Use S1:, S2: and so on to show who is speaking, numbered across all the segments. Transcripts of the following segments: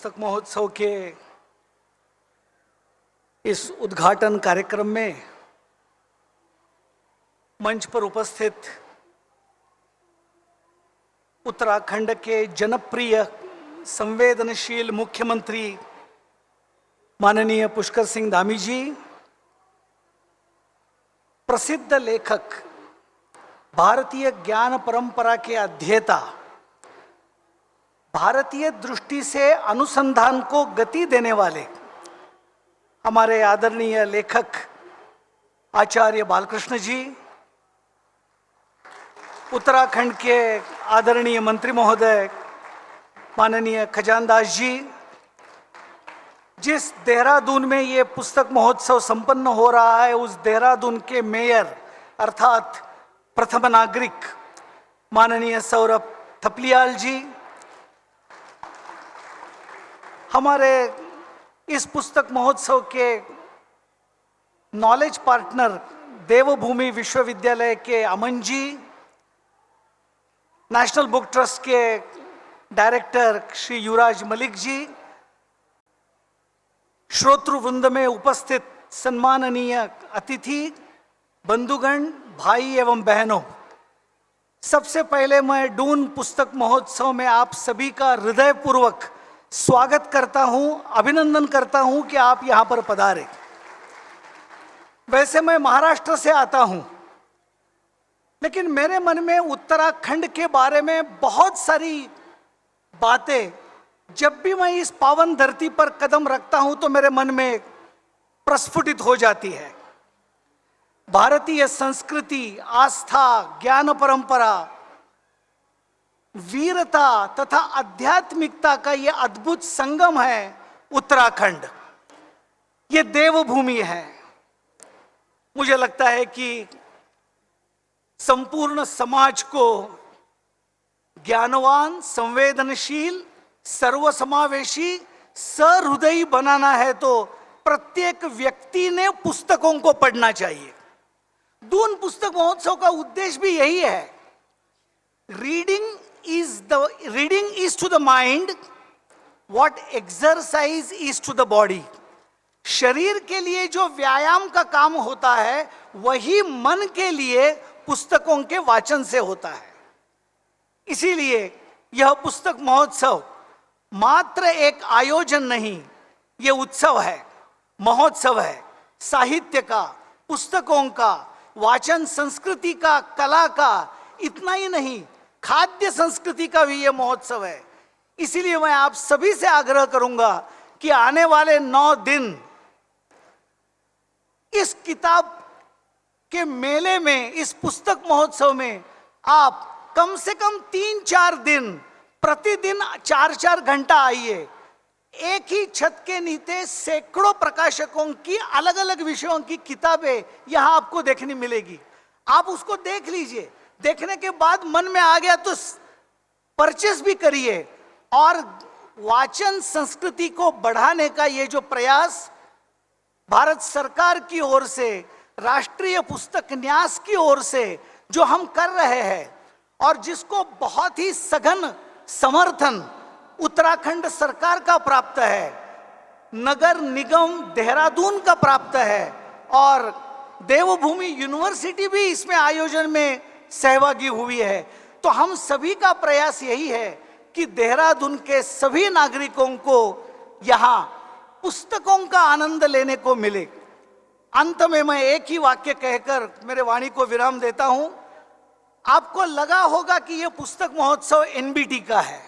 S1: पुस्तक महोत्सव के इस उद्घाटन कार्यक्रम में मंच पर उपस्थित उत्तराखंड के जनप्रिय संवेदनशील मुख्यमंत्री माननीय पुष्कर सिंह धामी जी, प्रसिद्ध लेखक, भारतीय ज्ञान परंपरा के अध्येता, भारतीय दृष्टि से अनुसंधान को गति देने वाले हमारे आदरणीय लेखक आचार्य बालकृष्ण जी, उत्तराखंड के आदरणीय मंत्री महोदय माननीय खजानदास जी, जिस देहरादून में ये पुस्तक महोत्सव संपन्न हो रहा है उस देहरादून के मेयर अर्थात प्रथम नागरिक माननीय सौरभ थपलियाल जी, हमारे इस पुस्तक महोत्सव के नॉलेज पार्टनर देवभूमि विश्वविद्यालय के Aman ji, national book trust के डायरेक्टर श्री युवराज मलिक जी, श्रोतृवृंद में उपस्थित सम्माननीय अतिथि, बंधुगण, भाई एवं बहनों, सबसे पहले मैं डून पुस्तक महोत्सव में आप सभी का हृदयपूर्वक स्वागत करता हूं, अभिनंदन करता हूं कि आप यहां पर पधारे। वैसे मैं महाराष्ट्र से आता हूं, लेकिन मेरे मन में उत्तराखंड के बारे में बहुत सारी बातें, जब भी मैं इस पावन धरती पर कदम रखता हूं तो मेरे मन में प्रस्फुटित हो जाती है। भारतीय संस्कृति, आस्था, ज्ञान परंपरा, वीरता तथा आध्यात्मिकता का यह अद्भुत संगम है उत्तराखंड। ये देवभूमि है। मुझे लगता है कि संपूर्ण समाज को ज्ञानवान, संवेदनशील, सर्वसमावेशी, सहृदयी बनाना है तो प्रत्येक व्यक्ति ने पुस्तकों को पढ़ना चाहिए। दून पुस्तक महोत्सव का उद्देश्य भी यही है। Reading is to the mind what exercise is to the body। शरीर के लिए जो व्यायाम का काम होता है वही मन के लिए पुस्तकों के वाचन से होता है। इसीलिए यह पुस्तक महोत्सव मात्र एक आयोजन नहीं, यह उत्सव है, महोत्सव है, साहित्य का, पुस्तकों का, वाचन संस्कृति का, कला का। इतना ही नहीं, खाद्य संस्कृति का भी यह महोत्सव है। इसीलिए मैं आप सभी से आग्रह करूंगा कि आने वाले 9 दिन इस किताब के मेले में, इस पुस्तक महोत्सव में आप कम से कम 3-4 दिन प्रतिदिन 4-4 घंटा आइए। एक ही छत के नीचे सैकड़ों प्रकाशकों की अलग अलग विषयों की किताबें यहां आपको देखने मिलेगी। आप उसको देख लीजिए, देखने के बाद मन में आ गया तो परचेस भी करिए। और वाचन संस्कृति को बढ़ाने का ये जो प्रयास भारत सरकार की ओर से, राष्ट्रीय पुस्तक न्यास की ओर से जो हम कर रहे हैं और जिसको बहुत ही सघन समर्थन उत्तराखंड सरकार का प्राप्त है, नगर निगम देहरादून का प्राप्त है और देवभूमि यूनिवर्सिटी भी इसमें आयोजन में सहभागी हुई है, तो हम सभी का प्रयास यही है कि देहरादून के सभी नागरिकों को यहाँ पुस्तकों का आनंद लेने को मिले। अंत में मैं एक ही वाक्य कहकर मेरे वाणी को विराम देता हूं। आपको लगा होगा कि यह पुस्तक महोत्सव एनबीटी का है,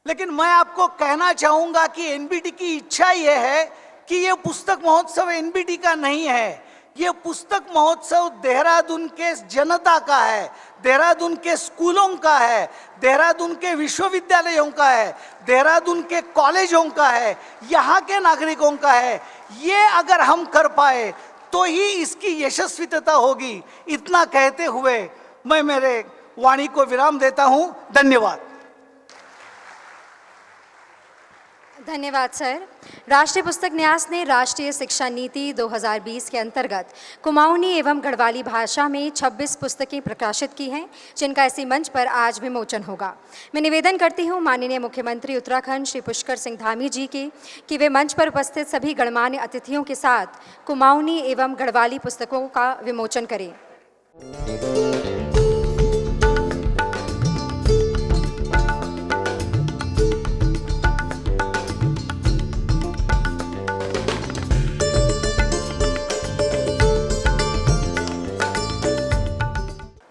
S1: लेकिन मैं आपको कहना चाहूंगा कि एनबीटी की इच्छा यह है कि यह पुस्तक महोत्सव एनबीटी का नहीं है। यह पुस्तक महोत्सव देहरादून के जनता का है, देहरादून के स्कूलों का है, देहरादून के विश्वविद्यालयों का है, देहरादून के कॉलेजों का है, यहाँ के नागरिकों का है। ये अगर हम कर पाए तो ही इसकी यशस्विता होगी। इतना कहते हुए मैं मेरे वाणी को विराम देता हूं। धन्यवाद।
S2: धन्यवाद सर। राष्ट्रीय पुस्तक न्यास ने राष्ट्रीय शिक्षा नीति 2020 के अंतर्गत कुमाऊनी एवं गढ़वाली भाषा में 26 पुस्तकें प्रकाशित की हैं, जिनका इसी मंच पर आज विमोचन होगा। मैं निवेदन करती हूं माननीय मुख्यमंत्री उत्तराखंड श्री पुष्कर सिंह धामी जी की कि वे मंच पर उपस्थित सभी गणमान्य अतिथियों के साथ कुमाऊनी एवं गढ़वाली पुस्तकों का विमोचन करें।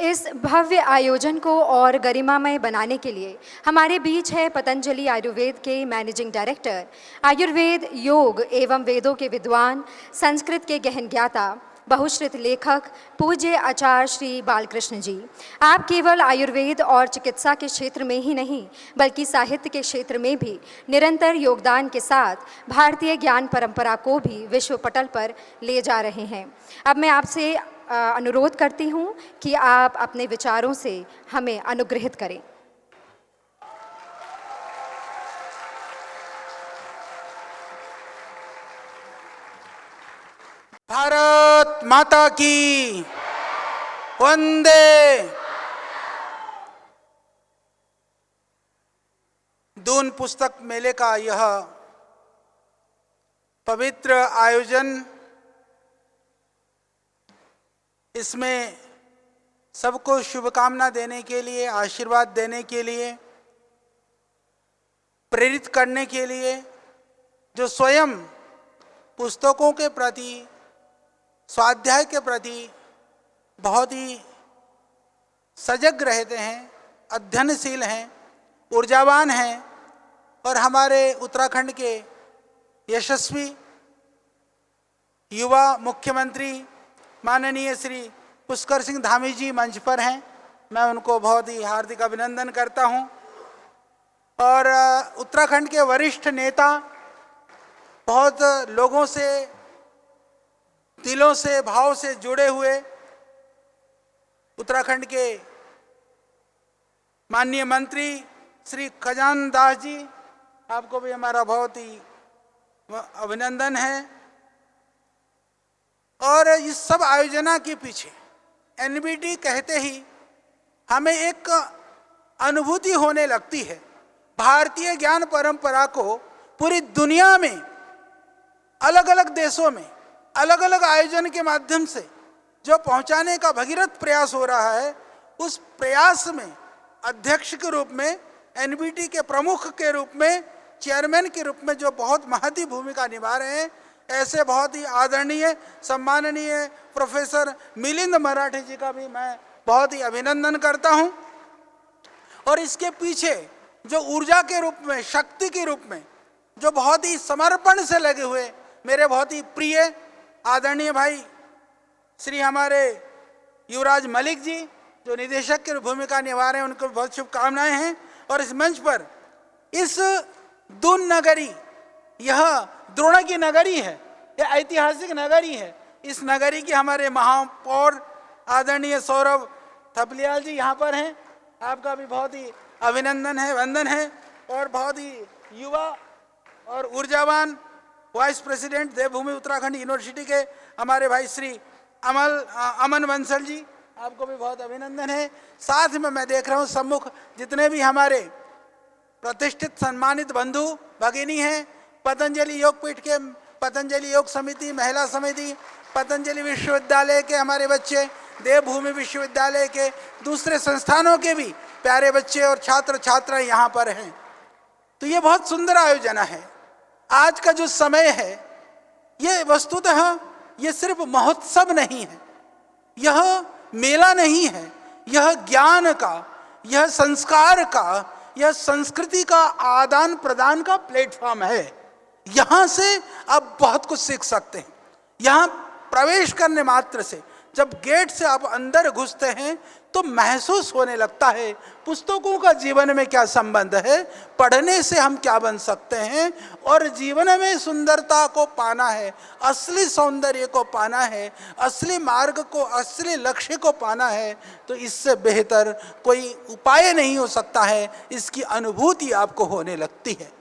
S2: इस भव्य आयोजन को और गरिमामय बनाने के लिए हमारे बीच है पतंजलि आयुर्वेद के मैनेजिंग डायरेक्टर, आयुर्वेद, योग एवं वेदों के विद्वान, संस्कृत के गहन ज्ञाता, बहुश्रुत लेखक, पूज्य आचार्य श्री बालकृष्ण जी। आप केवल आयुर्वेद और चिकित्सा के क्षेत्र में ही नहीं बल्कि साहित्य के क्षेत्र में भी निरंतर योगदान के साथ भारतीय ज्ञान परंपरा को भी विश्व पटल पर ले जा रहे हैं। अब मैं आपसे अनुरोध करती हूं कि आप अपने विचारों से हमें अनुग्रहित करें।
S3: भारत माता की वंदे। दून पुस्तक मेले का यह पवित्र आयोजन, इसमें सबको शुभकामना देने के लिए, आशीर्वाद देने के लिए, प्रेरित करने के लिए, जो स्वयं पुस्तकों के प्रति, स्वाध्याय के प्रति बहुत ही सजग रहते हैं, अध्ययनशील हैं, ऊर्जावान हैं और हमारे उत्तराखंड के यशस्वी युवा मुख्यमंत्री माननीय श्री पुष्कर सिंह धामी जी मंच पर हैं। मैं उनको बहुत ही हार्दिक अभिनंदन करता हूं। और उत्तराखंड के वरिष्ठ नेता, बहुत लोगों से, दिलों से, भाव से जुड़े हुए उत्तराखंड के माननीय मंत्री श्री खजान दास जी, आपको भी हमारा बहुत ही अभिनंदन है। और इस सब आयोजना के पीछे एनबीटी कहते ही हमें एक अनुभूति होने लगती है। भारतीय ज्ञान परंपरा को पूरी दुनिया में अलग अलग देशों में अलग अलग आयोजन के माध्यम से जो पहुंचाने का भगीरथ प्रयास हो रहा है, उस प्रयास में अध्यक्ष के रूप में, एनबीटी के प्रमुख के रूप में, चेयरमैन के रूप में जो बहुत महती भूमिका निभा रहे हैं, ऐसे बहुत ही आदरणीय सम्माननीय प्रोफेसर मिलिंद मराठे जी का भी मैं बहुत ही अभिनंदन करता हूं। और इसके पीछे जो ऊर्जा के रूप में, शक्ति के रूप में जो बहुत ही समर्पण से लगे हुए मेरे बहुत ही प्रिय आदरणीय भाई श्री हमारे युवराज मलिक जी, जो निदेशक की भूमिका निभा रहे हैं, उनको बहुत शुभकामनाएं हैं। और इस मंच पर इस दून नगरी, यह द्रोण की नगरी है, यह ऐतिहासिक नगरी है। इस नगरी के हमारे महापौर आदरणीय सौरभ थपलियाल जी यहाँ पर हैं, आपका भी बहुत ही अभिनंदन है, वंदन है। और बहुत ही युवा और ऊर्जावान वाइस प्रेसिडेंट देवभूमि उत्तराखंड यूनिवर्सिटी के हमारे भाई श्री अमन बंसल जी, आपको भी बहुत अभिनंदन है। साथ में मैं देख रहा हूँ सम्मुख जितने भी हमारे प्रतिष्ठित सम्मानित बंधु भगिनी हैं, पतंजलि योगपीठ के, पतंजलि योग समिति, महिला समिति, पतंजलि विश्वविद्यालय के हमारे बच्चे, देवभूमि विश्वविद्यालय के, दूसरे संस्थानों के भी प्यारे बच्चे और छात्र छात्राएं यहाँ पर हैं। तो ये बहुत सुंदर आयोजन है। आज का जो समय है, ये वस्तुतः ये सिर्फ महोत्सव नहीं है, यह मेला नहीं है, यह ज्ञान का, यह संस्कार का, यह संस्कृति का आदान प्रदान का प्लेटफॉर्म है। यहाँ से आप बहुत कुछ सीख सकते हैं। यहाँ प्रवेश करने मात्र से, जब गेट से आप अंदर घुसते हैं तो महसूस होने लगता है पुस्तकों का जीवन में क्या संबंध है, पढ़ने से हम क्या बन सकते हैं, और जीवन में सुंदरता को पाना है, असली सौंदर्य को पाना है, असली मार्ग को, असली लक्ष्य को पाना है, तो इससे बेहतर कोई उपाय नहीं हो सकता है। इसकी अनुभूति आपको होने लगती है।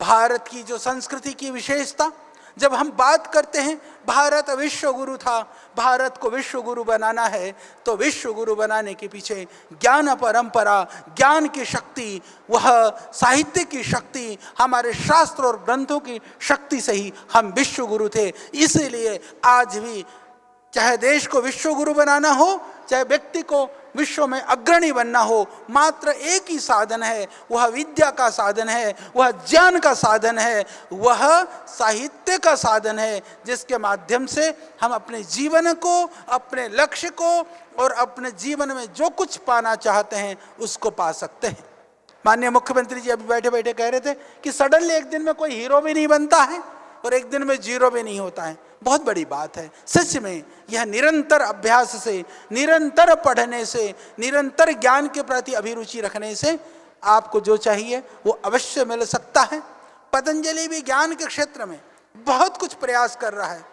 S3: भारत की जो संस्कृति की विशेषता, जब हम बात करते हैं भारत विश्व गुरु था, भारत को विश्व गुरु बनाना है, तो विश्व गुरु बनाने के पीछे ज्ञान परंपरा, ज्ञान की शक्ति, वह साहित्य की शक्ति, हमारे शास्त्र और ग्रंथों की शक्ति से ही हम विश्व गुरु थे। इसीलिए आज भी चाहे देश को विश्व गुरु बनाना हो, चाहे व्यक्ति को विश्व में अग्रणी बनना हो, मात्र एक ही साधन है, वह विद्या का साधन है, वह ज्ञान का साधन है, वह साहित्य का साधन है, जिसके माध्यम से हम अपने जीवन को, अपने लक्ष्य को और अपने जीवन में जो कुछ पाना चाहते हैं उसको पा सकते हैं। माननीय मुख्यमंत्री जी अभी बैठे बैठे कह रहे थे कि सडनली एक दिन में कोई हीरो भी नहीं बनता है और एक दिन में जीरो भी नहीं होता है। बहुत बड़ी बात है। सच में यह निरंतर अभ्यास से, निरंतर पढ़ने से, निरंतर ज्ञान के प्रति अभिरुचि रखने से आपको जो चाहिए वो अवश्य मिल सकता है। पतंजलि भी ज्ञान के क्षेत्र में बहुत कुछ प्रयास कर रहा है।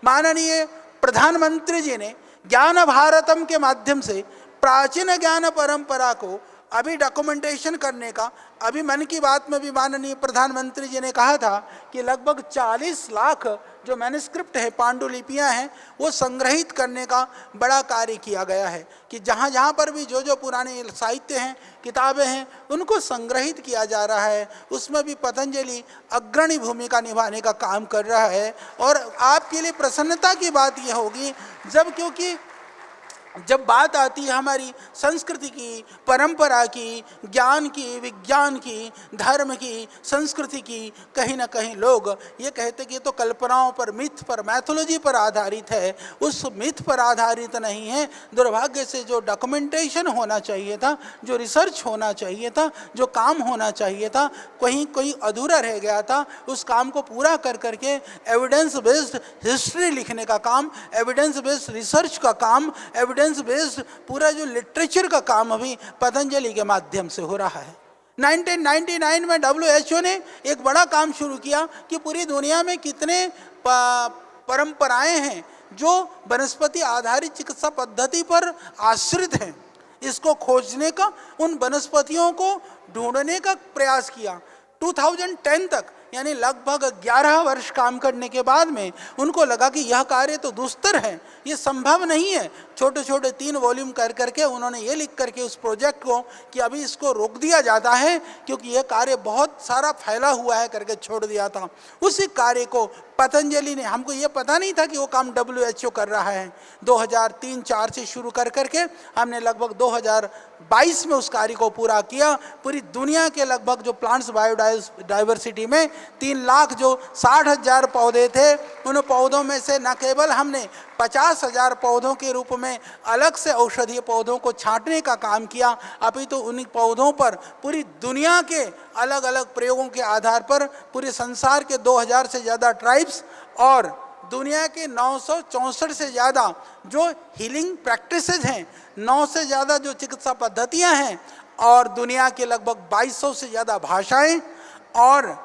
S3: माननीय प्रधानमंत्री जी ने ज्ञान भारतम के माध्यम से प्राचीन ज्ञान परंपरा को अभी डॉक्यूमेंटेशन करने का, अभी मन की बात में भी माननीय प्रधानमंत्री जी ने कहा था कि लगभग 40 लाख जो मैन्युस्क्रिप्ट है, पांडुलिपियां हैं, वो संग्रहित करने का बड़ा कार्य किया गया है कि जहाँ जहाँ पर भी जो जो पुराने साहित्य हैं, किताबें हैं, उनको संग्रहित किया जा रहा है। उसमें भी पतंजलि अग्रणी भूमिका निभाने का काम कर रहा है। और आपके लिए प्रसन्नता की बात यह होगी क्योंकि जब बात आती है हमारी संस्कृति की, परंपरा की, ज्ञान की, विज्ञान की, धर्म की, संस्कृति की, कहीं ना कहीं लोग ये कहते कि ये तो कल्पनाओं पर, मिथ पर, मैथोलॉजी पर आधारित है। उस मिथ पर आधारित नहीं है। दुर्भाग्य से जो डॉक्यूमेंटेशन होना चाहिए था, जो रिसर्च होना चाहिए था, जो काम होना चाहिए था, कहीं कोई अधूरा रह गया था। उस काम को पूरा कर करके एविडेंस बेस्ड हिस्ट्री लिखने का काम, एविडेंस बेस्ड रिसर्च का काम, एविडेंस बेस्ड पूरा जो लिटरेचर का काम अभी पतंजलि के माध्यम से हो रहा है। 1999 में WHO ने एक बड़ा काम शुरू किया कि पूरी दुनिया में कितने परंपराएं हैं जो वनस्पति आधारित चिकित्सा पद्धति पर आश्रित हैं। इसको खोजने का, उन वनस्पतियों को ढूंढने का प्रयास किया। 2010 तक, यानी लगभग 11 वर्ष काम करने के बाद में उनको लगा कि यह कार्य तो दुस्तर है, ये संभव नहीं है। छोटे छोटे 3 वॉल्यूम कर करके उन्होंने ये लिख करके उस प्रोजेक्ट को कि अभी इसको रोक दिया जाता है क्योंकि यह कार्य बहुत सारा फैला हुआ है करके छोड़ दिया था। उसी कार्य को पतंजलि ने, हमको ये पता नहीं था कि वो काम WHO कर रहा है। 2003-04 से शुरू कर करके हमने लगभग 2022 में उस कार्य को पूरा किया। पूरी दुनिया के लगभग जो प्लांट्स बायोडाइवर्सिटी में 3 लाख जो 60,000 पौधे थे, उन पौधों में से न केवल हमने 50,000 पौधों के रूप में अलग से औषधीय पौधों को छांटने का काम किया, अभी तो उन पौधों पर पूरी दुनिया के अलग अलग प्रयोगों के आधार पर पूरे संसार के 2000 से ज़्यादा ट्राइब्स और दुनिया के 964 से ज़्यादा जो हीलिंग प्रैक्टिसेज हैं, 9 से ज़्यादा जो चिकित्सा पद्धतियां हैं और दुनिया के लगभग 2200 से ज़्यादा भाषाएं और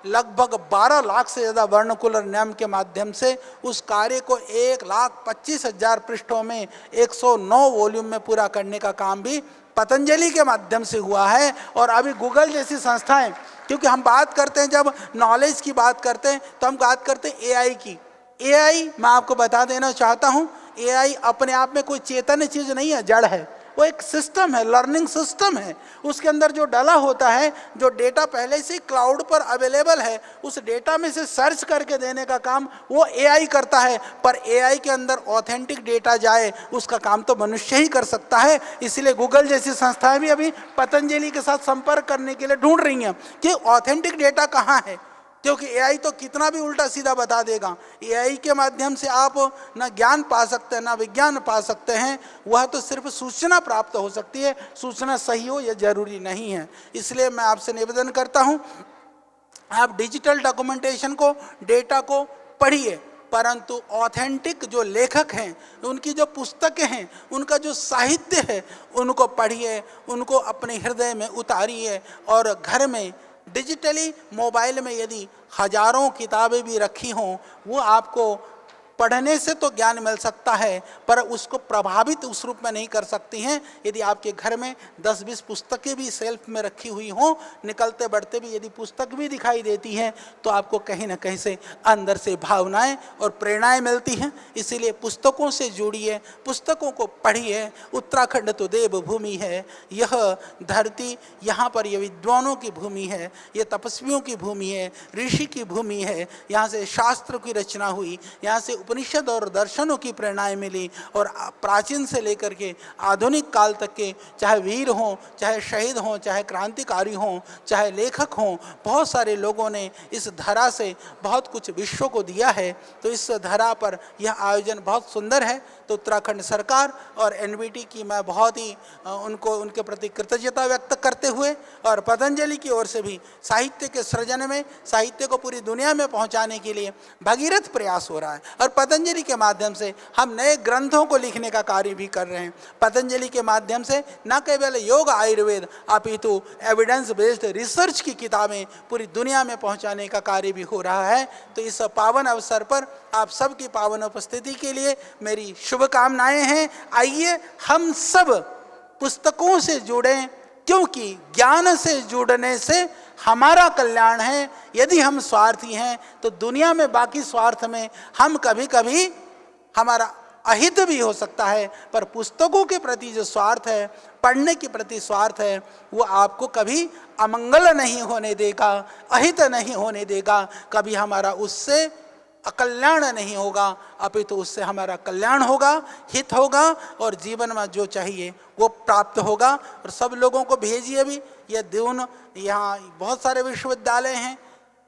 S3: लगभग 12 लाख से ज़्यादा वर्नाकुलर नेम के माध्यम से उस कार्य को 1,25,000 पृष्ठों में 109 वॉल्यूम में पूरा करने का काम भी पतंजलि के माध्यम से हुआ है। और अभी गूगल जैसी संस्थाएं, क्योंकि हम बात करते हैं, जब नॉलेज की बात करते हैं तो हम बात करते हैं AI की। AI मैं आपको बता देना चाहता हूँ, AI अपने आप में कोई चेतन चीज़ नहीं है, जड़ है। वो एक सिस्टम है, लर्निंग सिस्टम है। उसके अंदर जो डला होता है, जो डेटा पहले से क्लाउड पर अवेलेबल है, उस डेटा में से सर्च करके देने का काम वो AI करता है। पर AI के अंदर ऑथेंटिक डेटा जाए, उसका काम तो मनुष्य ही कर सकता है। इसलिए गूगल जैसी संस्थाएं भी अभी पतंजलि के साथ संपर्क करने के लिए ढूंढ रही हैं कि ऑथेंटिक डेटा कहाँ है, क्योंकि AI तो कितना भी उल्टा सीधा बता देगा। AI के माध्यम से आप ना ज्ञान पा सकते हैं, ना विज्ञान पा सकते हैं। वह तो सिर्फ सूचना प्राप्त हो सकती है, सूचना सही हो यह जरूरी नहीं है। इसलिए मैं आपसे निवेदन करता हूं, आप डिजिटल डॉक्यूमेंटेशन को, डेटा को पढ़िए, परंतु ऑथेंटिक जो लेखक हैं, उनकी जो पुस्तकें हैं, उनका जो साहित्य है, उनको पढ़िए, उनको अपने हृदय में उतारिए। और घर में डिजिटली मोबाइल में यदि हजारों किताबें भी रखी हों, वो आपको पढ़ने से तो ज्ञान मिल सकता है, पर उसको प्रभावित उस रूप में नहीं कर सकती हैं। यदि आपके घर में 10-20 पुस्तकें भी सेल्फ में रखी हुई हों, निकलते बढ़ते भी यदि पुस्तक भी दिखाई देती हैं, तो आपको कहीं ना कहीं से अंदर से भावनाएं और प्रेरणाएं मिलती हैं। इसीलिए पुस्तकों से जुड़िए, पुस्तकों को पढ़िए। उत्तराखंड तो देवभूमि है, यह धरती, यहाँ पर यह विद्वानों की भूमि है, यह तपस्वियों की भूमि है, ऋषि की भूमि है। यहाँ से शास्त्र की रचना हुई, यहाँ से उपनिषद और दर्शनों की प्रेरणाएं मिली, और प्राचीन से लेकर के आधुनिक काल तक के, चाहे वीर हों, चाहे शहीद हों, चाहे क्रांतिकारी हों, चाहे लेखक हों, बहुत सारे लोगों ने इस धरा से बहुत कुछ विश्व को दिया है। तो इस धरा पर यह आयोजन बहुत सुंदर है। तो उत्तराखंड सरकार और एनबीटी की मैं बहुत ही उनके प्रति कृतज्ञता व्यक्त करते हुए, और पतंजलि की ओर से भी साहित्य के सृजन में, साहित्य को पूरी दुनिया में पहुंचाने के लिए भगीरथ प्रयास हो रहा है। और पतंजलि के माध्यम से हम नए ग्रंथों को लिखने का कार्य भी कर रहे हैं। पतंजलि के माध्यम से न केवल योग आयुर्वेद अपितु एविडेंस बेस्ड रिसर्च की किताबें पूरी दुनिया में पहुंचाने का कार्य भी हो रहा है। तो इस पावन अवसर पर आप सबकी पावन उपस्थिति के लिए मेरी शुभकामनाएं हैं। आइए हम सब पुस्तकों से जुड़ें, क्योंकि ज्ञान से जुड़ने से हमारा कल्याण है। यदि हम स्वार्थी हैं तो दुनिया में बाकी स्वार्थ में हम कभी कभी हमारा अहित भी हो सकता है, पर पुस्तकों के प्रति जो स्वार्थ है, पढ़ने के प्रति स्वार्थ है, वो आपको कभी अमंगल नहीं होने देगा, अहित नहीं होने देगा। कभी हमारा उससे अकल्याण नहीं होगा, अपितु उससे हमारा कल्याण होगा, हित होगा, और जीवन में जो चाहिए वो प्राप्त होगा। और सब लोगों को भेजिए भी। ये दून, यहाँ बहुत सारे विश्वविद्यालय हैं,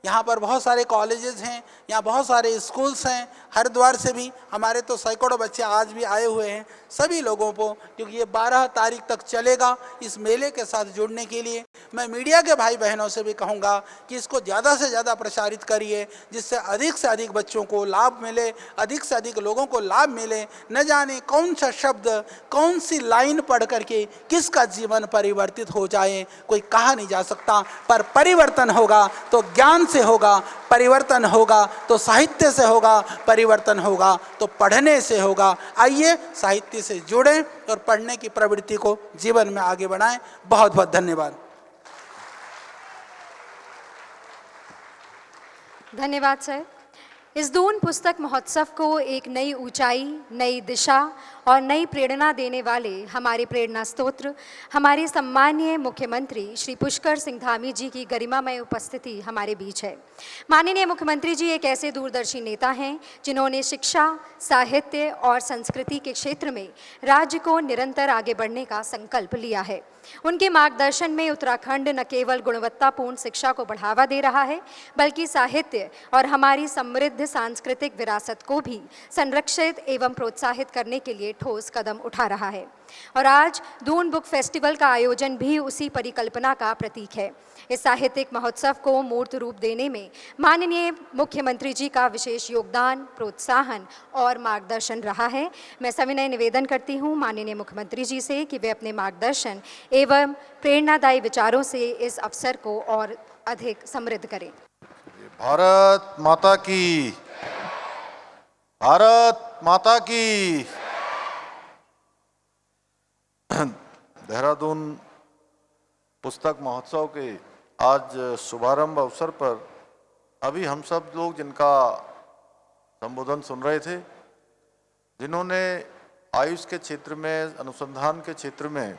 S3: यहाँ पर बहुत सारे कॉलेजेस हैं, यहाँ बहुत सारे स्कूल्स हैं। हरिद्वार से भी हमारे तो सैकड़ों बच्चे आज भी आए हुए हैं। सभी लोगों को, क्योंकि ये 12 तारीख तक चलेगा, इस मेले के साथ जुड़ने के लिए मैं मीडिया के भाई बहनों से भी कहूँगा कि इसको ज़्यादा से ज़्यादा प्रसारित करिए, जिससे अधिक से अधिक बच्चों को लाभ मिले, अधिक से अधिक लोगों को लाभ मिले। न जाने कौन सा शब्द, कौन सी लाइन पढ़ करके किसका जीवन परिवर्तित हो जाए, कोई कहा नहीं जा सकता। पर परिवर्तन होगा तो ज्ञान से होगा, परिवर्तन होगा तो साहित्य से होगा, परिवर्तन होगा तो पढ़ने से होगा। आइए साहित्य से जुड़ें और पढ़ने की प्रवृत्ति को जीवन में आगे बढ़ाएं। बहुत बहुत धन्यवाद।
S2: धन्यवाद सर। इस दून पुस्तक महोत्सव को एक नई ऊंचाई, नई दिशा और नई प्रेरणा देने वाले हमारे प्रेरणा स्तोत्र, हमारे सम्माननीय मुख्यमंत्री श्री पुष्कर सिंह धामी जी की गरिमामय उपस्थिति हमारे बीच है। माननीय मुख्यमंत्री जी एक ऐसे दूरदर्शी नेता हैं जिन्होंने शिक्षा, साहित्य और संस्कृति के क्षेत्र में राज्य को निरंतर आगे बढ़ने का संकल्प लिया है। उनके मार्गदर्शन में उत्तराखंड न केवल गुणवत्तापूर्ण शिक्षा को बढ़ावा दे रहा है, बल्कि साहित्य और हमारी समृद्ध सांस्कृतिक विरासत को भी संरक्षित एवं प्रोत्साहित करने के लिए ठोस कदम उठा रहा है। और आज दून बुक फेस्टिवल का आयोजन भी उसी परिकल्पना का प्रतीक है। इस साहित्यिक महोत्सव को मूर्त रूप देने में माननीय मुख्यमंत्री जी का विशेष योगदान, प्रोत्साहन और मार्गदर्शन रहा है। मैं सविनय निवेदन करती हूँ माननीय मुख्यमंत्री जी से कि वे अपने मार्गदर्शन एवं प्रेरणादायी विचारों से इस अवसर को और अधिक समृद्ध करें।
S4: भारत माता की, भारत माता की। देहरादून पुस्तक महोत्सव के आज शुभारंभ अवसर पर अभी हम सब लोग जिनका संबोधन सुन रहे थे, जिन्होंने आयुष के क्षेत्र में, अनुसंधान के क्षेत्र में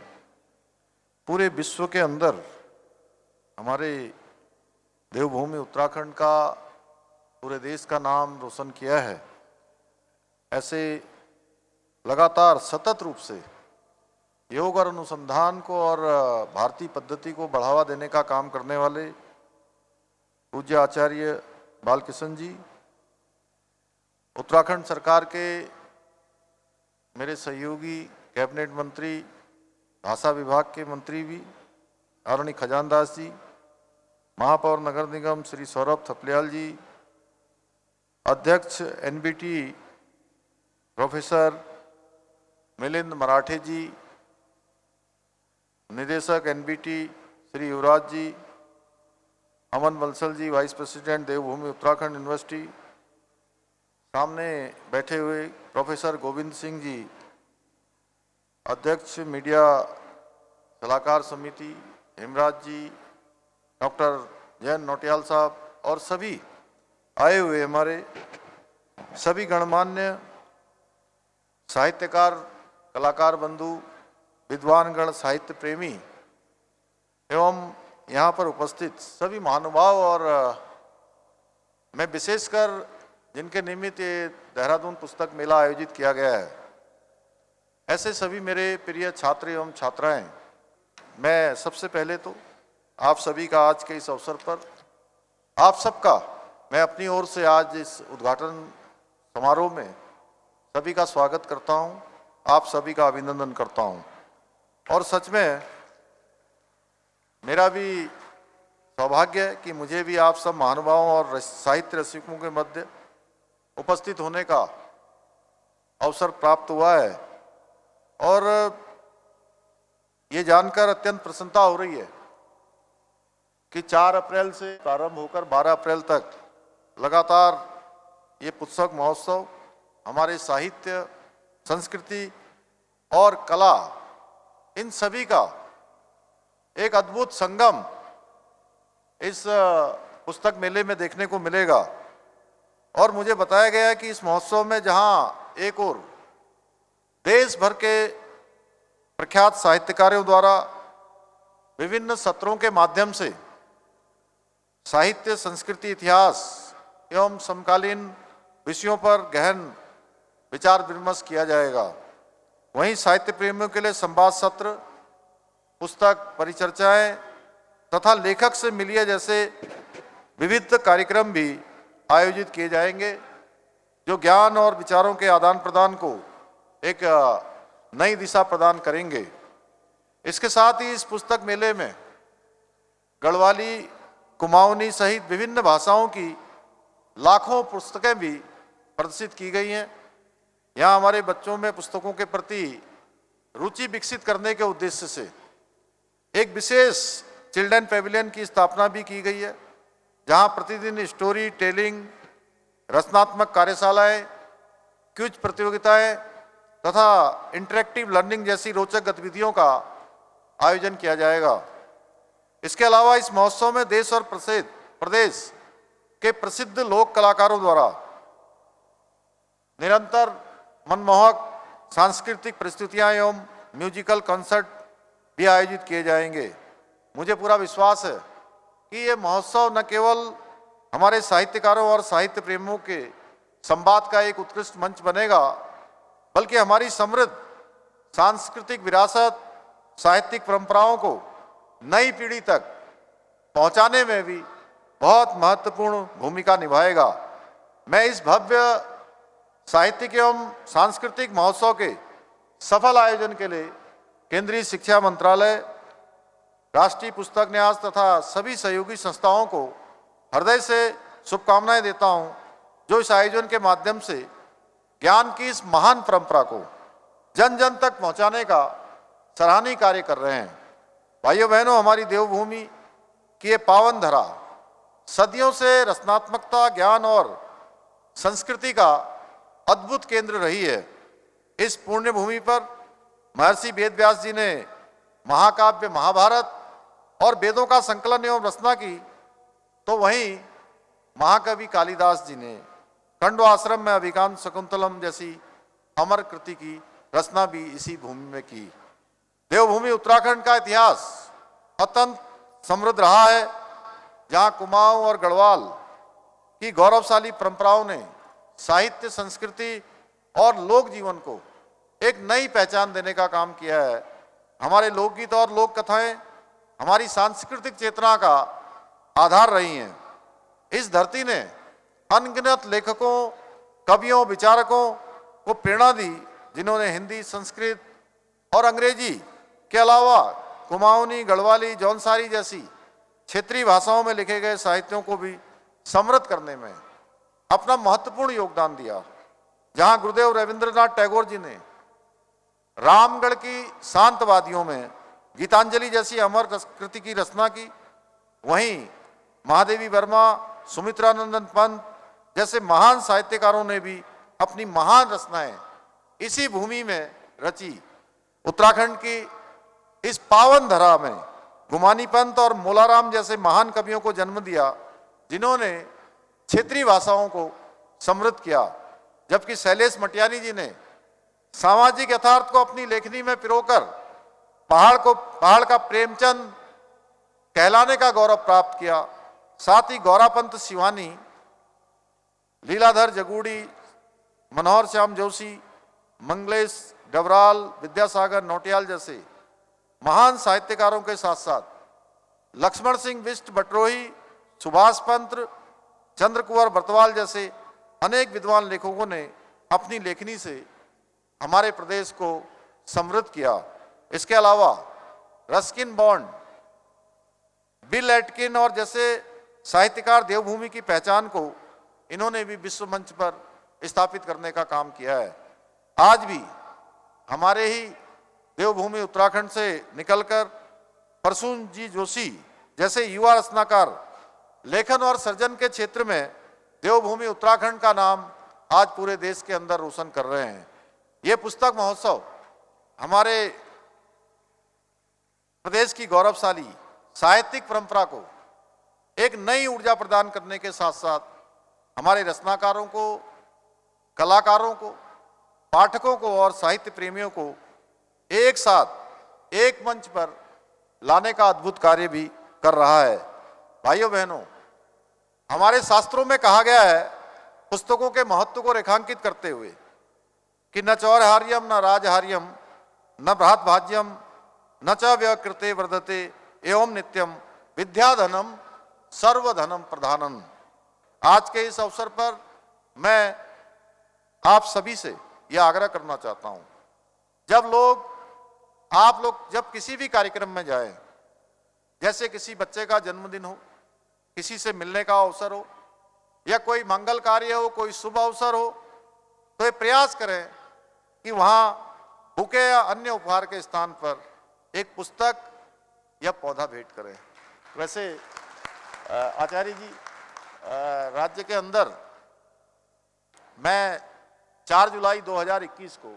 S4: पूरे विश्व के अंदर हमारे देवभूमि उत्तराखंड का, पूरे देश का नाम रोशन किया है, ऐसे लगातार सतत रूप से योग और अनुसंधान को और भारतीय पद्धति को बढ़ावा देने का काम करने वाले पूज्य आचार्य बालकिशन जी, उत्तराखंड सरकार के मेरे सहयोगी कैबिनेट मंत्री, भाषा विभाग के मंत्री भी आदरणीय खजानदास जी, महापौर नगर निगम श्री सौरभ थपलियाल जी, अध्यक्ष एनबीटी प्रोफेसर मिलिंद मराठे जी, निदेशक एनबीटी श्री युवराज जी, अमन बंसल जी, वाइस प्रेसिडेंट देवभूमि उत्तराखंड यूनिवर्सिटी, सामने बैठे हुए प्रोफेसर गोविंद सिंह जी, अध्यक्ष मीडिया सलाहकार समिति, हेमराज जी, डॉक्टर जयंत नौटियाल साहब और सभी आए हुए हमारे सभी गणमान्य साहित्यकार, कलाकार बंधु, विद्वानगण, साहित्य प्रेमी एवं यहाँ पर उपस्थित सभी महानुभाव और मैं विशेषकर जिनके निमित्त ये देहरादून पुस्तक मेला आयोजित किया गया है, ऐसे सभी मेरे प्रिय छात्र एवं छात्राएं, मैं सबसे पहले तो आप सभी का आज के इस अवसर पर आप सबका मैं अपनी ओर से आज इस उद्घाटन समारोह में सभी का स्वागत करता हूं, आप सभी का अभिनंदन करता हूं। और सच में मेरा भी सौभाग्य है कि मुझे भी आप सब महानुभावों और साहित्य रसिकों के मध्य उपस्थित होने का अवसर प्राप्त हुआ है और ये जानकर अत्यंत प्रसन्नता हो रही है कि 4 अप्रैल से प्रारंभ होकर 12 अप्रैल तक लगातार ये पुस्तक महोत्सव हमारे साहित्य, संस्कृति और कला, इन सभी का एक अद्भुत संगम इस पुस्तक मेले में देखने को मिलेगा। और मुझे बताया गया है कि इस महोत्सव में जहां एक ओर देश भर के प्रख्यात साहित्यकारों द्वारा विभिन्न सत्रों के माध्यम से साहित्य, संस्कृति, इतिहास एवं समकालीन विषयों पर गहन विचार विमर्श किया जाएगा, वहीं साहित्य प्रेमियों के लिए संवाद सत्र, पुस्तक परिचर्चाएं तथा लेखक से मिलिए जैसे विविध कार्यक्रम भी आयोजित किए जाएंगे, जो ज्ञान और विचारों के आदान प्रदान को एक नई दिशा प्रदान करेंगे। इसके साथ ही इस पुस्तक मेले में गढ़वाली, कुमाऊनी सहित विभिन्न भाषाओं की लाखों पुस्तकें भी प्रदर्शित की गई हैं। यहाँ हमारे बच्चों में पुस्तकों के प्रति रुचि विकसित करने के उद्देश्य से एक विशेष चिल्ड्रन पेविलियन की स्थापना भी की गई है, जहाँ प्रतिदिन स्टोरी टेलिंग, रचनात्मक कार्यशालाएं, क्विज प्रतियोगिताएं तथा इंटरेक्टिव लर्निंग जैसी रोचक गतिविधियों का आयोजन किया जाएगा। इसके अलावा इस महोत्सव में देश और प्रदेश के प्रसिद्ध लोक कलाकारों द्वारा निरंतर मनमोहक सांस्कृतिक प्रस्तुतियां एवं म्यूजिकल कॉन्सर्ट भी आयोजित किए जाएंगे। मुझे पूरा विश्वास है कि ये महोत्सव न केवल हमारे साहित्यकारों और साहित्य प्रेमियों के संवाद का एक उत्कृष्ट मंच बनेगा, बल्कि हमारी समृद्ध सांस्कृतिक विरासत, साहित्यिक परंपराओं को नई पीढ़ी तक पहुंचाने में भी बहुत महत्वपूर्ण भूमिका निभाएगा। मैं इस भव्य साहित्यिक एवं सांस्कृतिक महोत्सव के सफल आयोजन के लिए केंद्रीय शिक्षा मंत्रालय, राष्ट्रीय पुस्तक न्यास तथा सभी सहयोगी संस्थाओं को हृदय से शुभकामनाएं देता हूं, जो इस आयोजन के माध्यम से ज्ञान की इस महान परंपरा को जन जन तक पहुंचाने का सराहनीय कार्य कर रहे हैं। भाइयों बहनों, हमारी देवभूमि की ये पावन धरा सदियों से रचनात्मकता, ज्ञान और संस्कृति का अद्भुत केंद्र रही है। इस पुण्य भूमि पर महर्षि वेद व्यास जी ने महाकाव्य महाभारत और वेदों का संकलन एवं रचना की, तो वहीं महाकवि कालिदास जी ने खंडवा आश्रम में अभिकांत शकुंतलम जैसी अमर कृति की रचना भी इसी भूमि में की। देवभूमि उत्तराखंड का इतिहास अत्यंत समृद्ध रहा है, जहां कुमाऊं और गढ़वाल की गौरवशाली परंपराओं ने साहित्य, संस्कृति और लोक जीवन को एक नई पहचान देने का काम किया है। हमारे लोकगीत और लोक कथाएं हमारी सांस्कृतिक चेतना का आधार रही हैं। इस धरती ने अनगिनत लेखकों, कवियों, विचारकों को प्रेरणा दी, जिन्होंने हिंदी, संस्कृत और अंग्रेजी के अलावा कुमाऊनी, गढ़वाली, जौनसारी जैसी क्षेत्रीय भाषाओं में लिखे गए साहित्यों को भी समृद्ध करने में अपना महत्वपूर्ण योगदान दिया। जहां गुरुदेव रविंद्रनाथ टैगोर जी ने रामगढ़ की शांत वादियों में गीतांजलि जैसी अमर कृति की रचना की, वहीं महादेवी वर्मा, सुमित्रानंदन पंत, जैसे महान साहित्यकारों ने भी अपनी महान रचनाएं इसी भूमि में रची। उत्तराखंड की इस पावन धरा में गुमानी पंत और मोलाराम जैसे महान कवियों को जन्म दिया, जिन्होंने क्षेत्रीय भाषाओं को समृद्ध किया, जबकि शैलेश मटियानी जी ने सामाजिक यथार्थ को अपनी लेखनी में पिरोकर पहाड़ का प्रेमचंद कहलाने का गौरव प्राप्त किया। साथ ही गौरापंत शिवानी, लीलाधर जगूड़ी, मनोहर श्याम जोशी, मंगलेश डबराल, विद्यासागर नौटियाल जैसे महान साहित्यकारों के साथ साथ लक्ष्मण सिंह बिष्ट बटरोही, सुभाष पंत, चंद्र कुंवर बर्तवाल जैसे अनेक विद्वान लेखकों ने अपनी लेखनी से हमारे प्रदेश को समृद्ध किया। इसके अलावा रस्किन बॉन्ड, बिल एटकिन और जैसे साहित्यकार देवभूमि की पहचान को इन्होंने भी विश्व मंच पर स्थापित करने का काम किया है। आज भी हमारे ही देवभूमि उत्तराखंड से निकलकर प्रसून जी जोशी जैसे युवा रचनाकार लेखन और सृजन के क्षेत्र में देवभूमि उत्तराखंड का नाम आज पूरे देश के अंदर रोशन कर रहे हैं। ये पुस्तक महोत्सव हमारे प्रदेश की गौरवशाली साहित्यिक परंपरा को एक नई ऊर्जा प्रदान करने के साथ साथ हमारे रचनाकारों को, कलाकारों को, पाठकों को और साहित्य प्रेमियों को एक साथ एक मंच पर लाने का अद्भुत कार्य भी कर रहा है। भाइयों बहनों, हमारे शास्त्रों में कहा गया है पुस्तकों के महत्व को रेखांकित करते हुए कि न चौरहार्यम न राजहार्यम न बृहत भाज्यम न च व्यकृते वर्धते एवं नित्यम विद्याधनम सर्वधनम प्रधानम। आज के इस अवसर पर मैं आप सभी से यह आग्रह करना चाहता हूं, आप लोग जब किसी भी कार्यक्रम में जाएं, जैसे किसी बच्चे का जन्मदिन हो, किसी से मिलने का अवसर हो या कोई मंगल कार्य हो, कोई शुभ अवसर हो, तो ये प्रयास करें कि वहां बुके या अन्य उपहार के स्थान पर एक पुस्तक या पौधा भेंट करें। वैसे आचार्य जी, राज्य के अंदर मैं 4 जुलाई 2021 को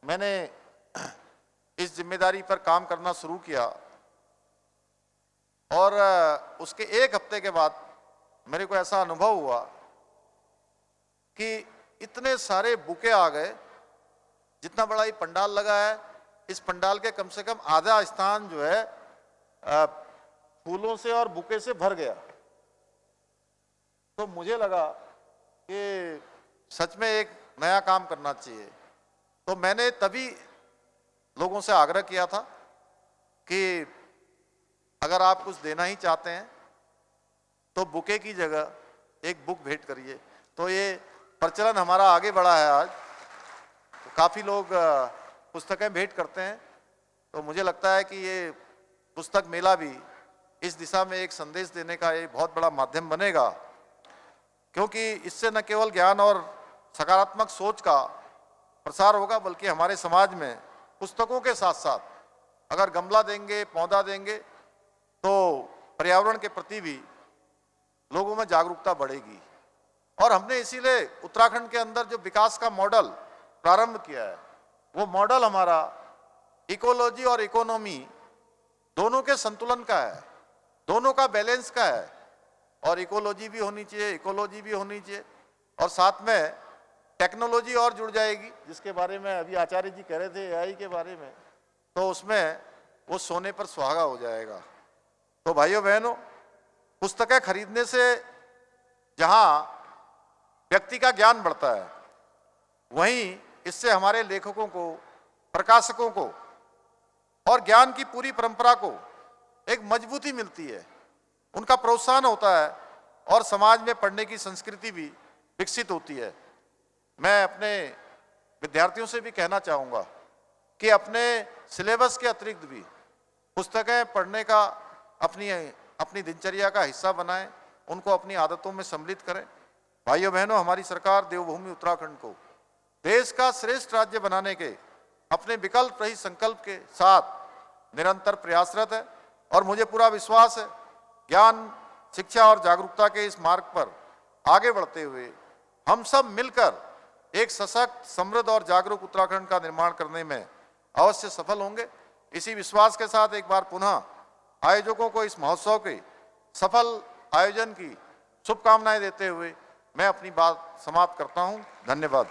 S4: मैंने इस जिम्मेदारी पर काम करना शुरू किया और उसके एक हफ्ते के बाद मेरे को ऐसा अनुभव हुआ कि इतने सारे बुके आ गए। जितना बड़ा ये पंडाल लगा है, इस पंडाल के कम से कम आधा स्थान जो है फूलों से और बुके से भर गया। तो मुझे लगा कि सच में एक नया काम करना चाहिए। तो मैंने तभी लोगों से आग्रह किया था कि अगर आप कुछ देना ही चाहते हैं तो बुके की जगह एक बुक भेंट करिए। तो ये प्रचलन हमारा आगे बढ़ा है। आज तो काफ़ी लोग पुस्तकें भेंट करते हैं। तो मुझे लगता है कि ये पुस्तक मेला भी इस दिशा में एक संदेश देने का एक बहुत बड़ा माध्यम बनेगा, क्योंकि इससे न केवल ज्ञान और सकारात्मक सोच का प्रसार होगा, बल्कि हमारे समाज में पुस्तकों के साथ साथ अगर गमला देंगे, पौधा देंगे, तो पर्यावरण के प्रति भी लोगों में जागरूकता बढ़ेगी। और हमने इसीलिए उत्तराखंड के अंदर जो विकास का मॉडल प्रारंभ किया है, वो मॉडल हमारा इकोलॉजी और इकोनॉमी दोनों के संतुलन का है, दोनों का बैलेंस का है। और इकोलॉजी भी होनी चाहिए, इकोलॉजी भी होनी चाहिए, और साथ में टेक्नोलॉजी और जुड़ जाएगी, जिसके बारे में अभी आचार्य जी कह रहे थे एआई के बारे में, तो उसमें वो सोने पर सुहागा हो जाएगा। तो भाइयों बहनों, पुस्तकें खरीदने से जहां व्यक्ति का ज्ञान बढ़ता है, वहीं इससे हमारे लेखकों को, प्रकाशकों को और ज्ञान की पूरी परंपरा को एक मजबूती मिलती है, उनका प्रोत्साहन होता है और समाज में पढ़ने की संस्कृति भी विकसित होती है। मैं अपने विद्यार्थियों से भी कहना चाहूँगा कि अपने सिलेबस के अतिरिक्त भी पुस्तकें पढ़ने का अपनी दिनचर्या का हिस्सा बनाएं, उनको अपनी आदतों में सम्मिलित करें। भाइयों बहनों, हमारी सरकार देवभूमि उत्तराखंड को देश का श्रेष्ठ राज्य बनाने के अपने विकल्प रहित संकल्प के साथ निरंतर प्रयासरत है और मुझे पूरा विश्वास है ज्ञान, शिक्षा और जागरूकता के इस मार्ग पर आगे बढ़ते हुए हम सब मिलकर एक सशक्त, समृद्ध और जागरूक उत्तराखंड का निर्माण करने में अवश्य सफल होंगे। इसी विश्वास के साथ एक बार पुनः आयोजकों को इस महोत्सव के सफल आयोजन की शुभकामनाएं देते हुए मैं अपनी बात समाप्त करता हूं। धन्यवाद।